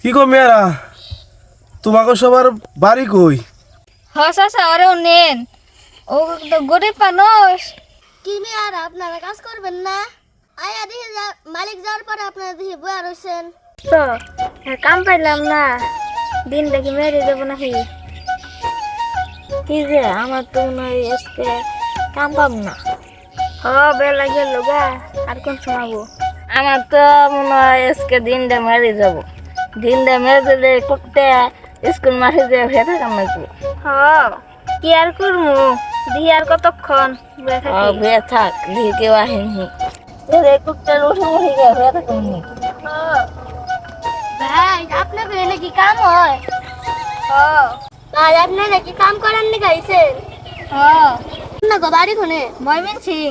কি গো মেয়েরা, তোমাকে সবার বাড়ি কই? চাচা ওরেও নেন, ও তো গরিব মানুষ। কি আর আপনারা কাজ করবেন না? আয়া দেখে মালিক যাওয়ার পরে আপনারা দেখে বয়া রয়েছেন। তো কাম পাইলাম না, দিন দেখি মেরে দেবো নাকি? কি যে আমার তো মনে হয় আজকে কাম পাব না। বেলা গেল গা, আর কোন শোনাবো? আমার তো মনে হয় আজকে দিনটা মেরে যাবো। দিনটা মেরে দিলে কুটতে স্কুল মাঠে যে হয়ে থাকাম নাকি? কি আর করবো, দিহি আর কতক্ষণ ভুয়ে থাক, দিহি কেউ আসেনি। কুটতে উঠে উঠে গিয়ে হয়ে থাকুন। ভাই আপনাদের এনে কি কাম হয়? ভাই আপনারা কি কাম করার নি গাইছেন? না গো বাড়ি কোনে? ময়মন সিং।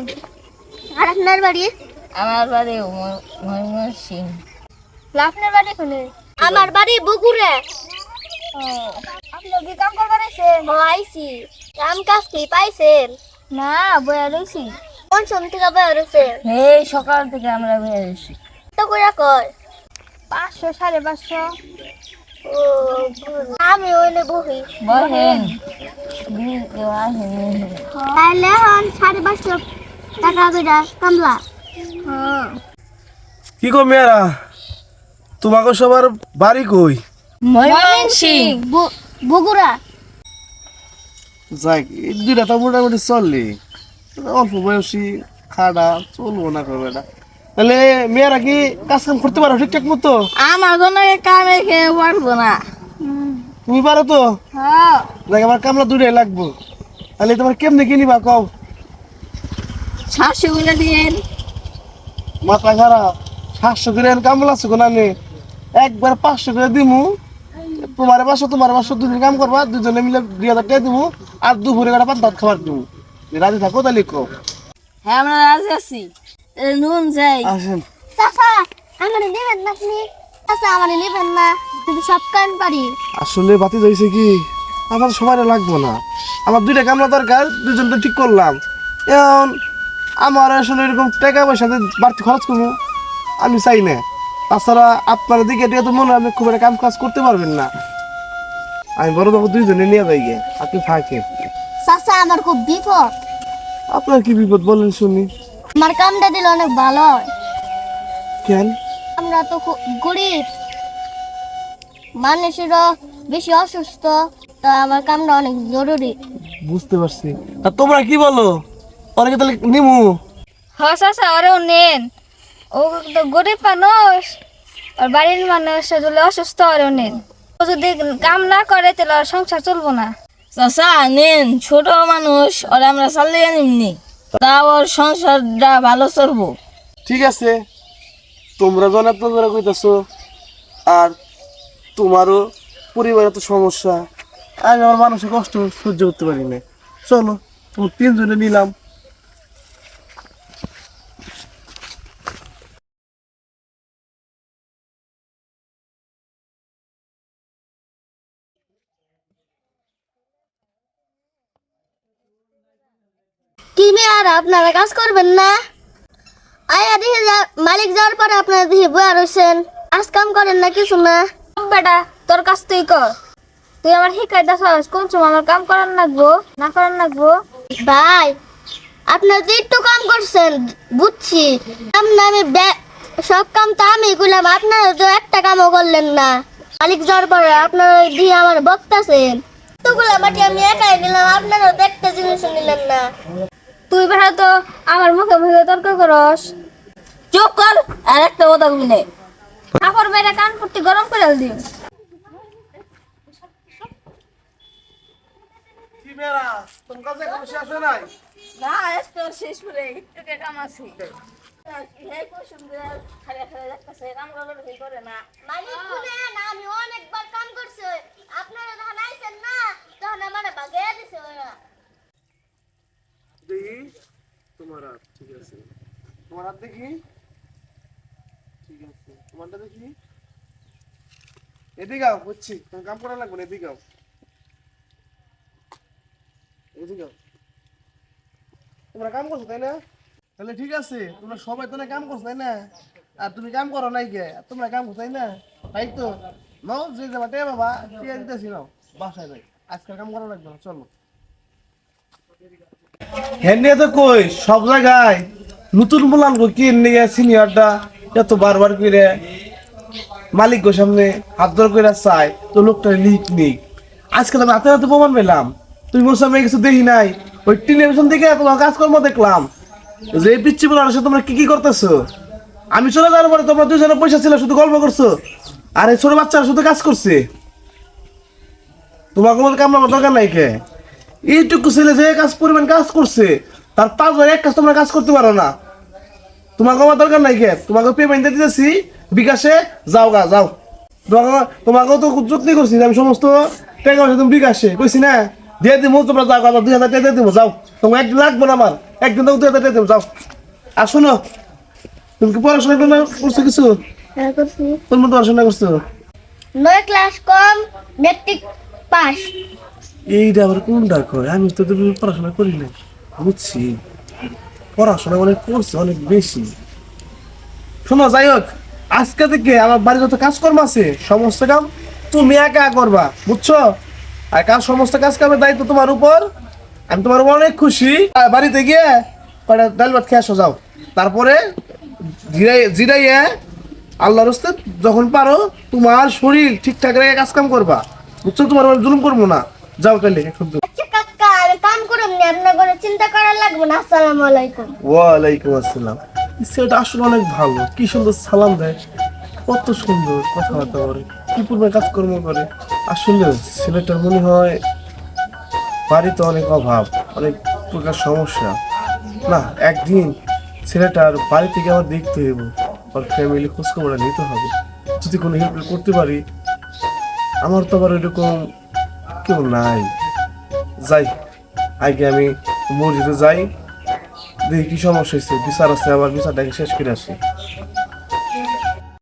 আর আপনার বাড়ি? আমার বাড়ি ময়মন সিং। আপনার বাড়ি কোনে? আমার বাড়ি বগুড়া। আপনি কি কাম করবার আছেন? আইছি। কাম কাজ কি পাইছেন? না, বয়া রয়েছি। কোন সময় থেকে বয়া রয়েছেন? এই সকাল থেকে আমরা বয়া রয়েছি। তো কইরা কয় 500 550। ও আমি ওইনে বহি। বহেন কেউ আসেনি। তাইলে এখন 550 টাকা কইরা কামলা। কি গো মেয়েরা, তোমাকে সবার বাড়ি কই? ময়মন সিং। বগুড়া। যাক, এই দুইটা তো মোটামুটি চললে, অল্প বয়সী খাড়া চলবো না করবে না। তাহলে মেয়েরা কি কাজ কাম করতে পারো ঠিকঠাক মতো? আমার কোনো কামে খেয়ে পারবো না। তুমি পারো তো? দেখ, আমার কামলা দুটাই লাগবো। তাহলে তোমার কেমনে কিনিবা কও? 700 করে দিন। মাথা খারাপ, 700 করে কামলা আছে কোন আনে? একবার 500 করে দিমু। তোমার 500 দুদিন কাম করবা, দুজনে মিলে 2000 টাকা দিমু। আর দুপুরে একটা পাত ভাত খাবার দিমু। রাজি থাকো তাহলে কও। হ্যাঁ, আমরা রাজি আছি। নুন যাই। আসেন। চাচা আমারে নেবেন না আপনি? চাচা আমারে নেবেন না? কিন্তু সব কাম পারি। আসলে বাতি হয়েছে কি, আমার সবাই লাগবো না। আমার দুইটা কামলা দরকার, দুজন তো ঠিক করলাম। এখন আমার আসলে এরকম টাকা পয়সা দিয়ে বাড়তি খরচ করবো আমি চাই না। তাছাড়া আপনার দিকে এটা তো মনে হয় আপনি খুব একটা কাম কাজ করতে পারবেন না। আমি বড় বাবু দুইজনে নিয়ে যাই গে, আপনি থাকেন। চাচা আমার খুব বিপদ। আপনার কি বিপদ বলেন শুনি? আমার কামটা দিলে অনেক ভালো হয়। কেন? আমরা তো খুব গরিব, মানুষেরও বেশি অসুস্থ, তা আমার কামটা অনেক জরুরি। বুঝতে পারছি। তা তোমরা কি বলো, অনেকে তাহলে নিমু? চাচা ওরেও নেন, ও তো গরিব মানুষ। আর বাড়ির মানুষ যদি অসুস্থ ওরেও নেন। ও যদি কাম না করে তাহলে আর সংসার চলবো না। চাচা নেন, ছোট মানুষ ওরা আমরা চালিয়ে নিমনি, তা ওর সংসারটা ভালো চলবো। ঠিক আছে, তোমরা জন এত করে কইতাছো, আর তোমারও পরিবারে তো সমস্যা, আমি আমার মানুষের কষ্ট সহ্য করতে পারি না। চলো, তোমার 3 জনে নিলাম। কি আর আপনারা কাজ করবেন না? আয়া দেখে মালিক যাওয়ার পরে আপনারা দেখে বয়া রয়েছেন। কাজ কাম করেন না কিছু না? বেটা তোর কাজ তুই কর, তুই আমার শিখাই দাস কোন সময় আমার কাম করার লাগবো না করার লাগবো। ভাই আপনারা তো একটু কাম করছেন বুঝছি, কাম না আমি সব কাম তো আমি করলাম, আপনারা তো একটা কামও করলেন না। মালিক যাওয়ার পরে আপনারা দিয়ে আমার বক্তাছেন। এতগুলা মাটি আমি একাই নিলাম, আপনারা তো একটা জিনিসও নিলেন না। তুই বেটা তো আমার মুখে মুখে তর্ক করস। চুপ কর, আর একটা কথা কবি নে। কাপড় বাইরে কান পট্টি গরম করে দিও। কি মেরা, তোমার কাছে কোনো শেষ হয় নাই? না আজকে শেষ করে একটু কাম আছে। এই কোশ্চেন দিয়ে খালি খালি যাচ্ছে, কাম করে না। মালিক শুনেন, আমি অনেকবার কাম করছি, আপনারা যখন আইছেন না তখন আমার বাগিয়ে দিছে ওরা। দেখি তোমার হাত, ঠিক আছে। তোমার হাত দেখি, ঠিক আছে। তোমারটা দেখি। এদিকে আও, বুঝছি তোমার কাম করা লাগবে না, এদিকে আও, এদিকে আও। তোমরা কাম করছো তাই না? তাহলে ঠিক আছে, তোমরা সবাই তো না কাম করছো তাই না? আর তুমি কাম করো নাই কে? আর তোমরা কাম করছো তাই না? তাই তো নাও যে যাবা টে বাবা টিয়া দিতেছি নাও বাসায় যাই আজকাল কাম করা লাগবে না চলো হেন্ডিয়া তো কই সব জায়গায় নতুন বলান গো কি নিয়ে সিনিয়রটা এত বারবার করে মালিক গো সামনে হাত ধর করে চাই তো লোকটা লিক নিক আজকে আমি হাতে হাতে প্রমাণ পেলাম তুমি মোর সামনে কিছু দেখি নাই ওই টেলিভিশন থেকে তোমার কাজকর্ম দেখলাম যে পিচ্ছি বলার সাথে তোমরা কি কি করতেছো আমি চলে যাওয়ার পরে তোমরা দুজনে পয়সা ছিল শুধু গল্প করছো আর এই ছোট বাচ্চারা শুধু কাজ করছে তোমার কোনো কামড়াবার দরকার নাই কে এইটুকু ছেলে যে কাজ পরিমাণ কাজ করছে তার 5 বার এক কাজ তোমরা কাজ করতে পারো না তোমাকে আমার দরকার নাই কে তোমাকে পেমেন্ট দিয়ে দিতেছি বিকাশে যাও গা যাও তোমাকেও তো যত্ন করছি আমি সমস্ত টাকা পয়সা তুমি বিকাশে কইছি না দিয়ে দিব তোমরা যাও গা 2000 টাকা দিয়ে দেবো যাও তোমার একদিন লাগবে না আমার একদিন তো 2000 টাকা দেবো যাও আর শোনো তুমি কি পড়াশোনা করছো কিছু হ্যাঁ করছি তুমি পড়াশোনা করছো 9 ক্লাস কম মেট্রিক পাস এইটা আবার কোনটা কয় আমি তো পড়াশোনা করি না বুঝছি পড়াশোনা অনেক করছে অনেক বেশি শোনো যাই হোক আজকে থেকে আমার বাড়ির যত কাজকর্ম আছে সমস্ত কাম তুমি একা করবা বুঝছো আর কাজ সমস্ত কাজ কামের দায়িত্ব তোমার উপর আমি তোমার উপর অনেক খুশি আর বাড়িতে গিয়ে কয়টা ডাল ভাত খেয়ে আসো যাও তারপরে জিরাইয়ে আল্লাহর রাস্তে যখন পারো তোমার শরীর ঠিকঠাক রেখে কাজ কাম করবা বুঝছো তোমার উপর জুলুম করবো না যাও তাহলে এখন আচ্ছা কাকা আমি কাম করব না আপনার কোনো চিন্তা করা লাগবে না আসসালামু আলাইকুম ওয়ালাইকুম আসসালাম সেটা আসলে অনেক ভালো কি সুন্দর সালাম দেয় কত সুন্দর কথাবার্তা করে কি পূর্বে কাজকর্ম করে আসলে ছেলেটার মনে হয় বাড়িতে অনেক অভাব অনেক প্রকার সমস্যা না একদিন ছেলেটার বাড়ি থেকে আমার দেখতে হইব ওর ফ্যামিলি খোঁজখবর নিতে হবে যদি কোনো হেল্প করতে পারি আমার তো আবার এরকম কেউ নাই যাই আগে আমি মসজিদে যাই দেখি কি সমস্যা হয়েছে বিচার আছে আবার বিচারটাকে শেষ করে আসি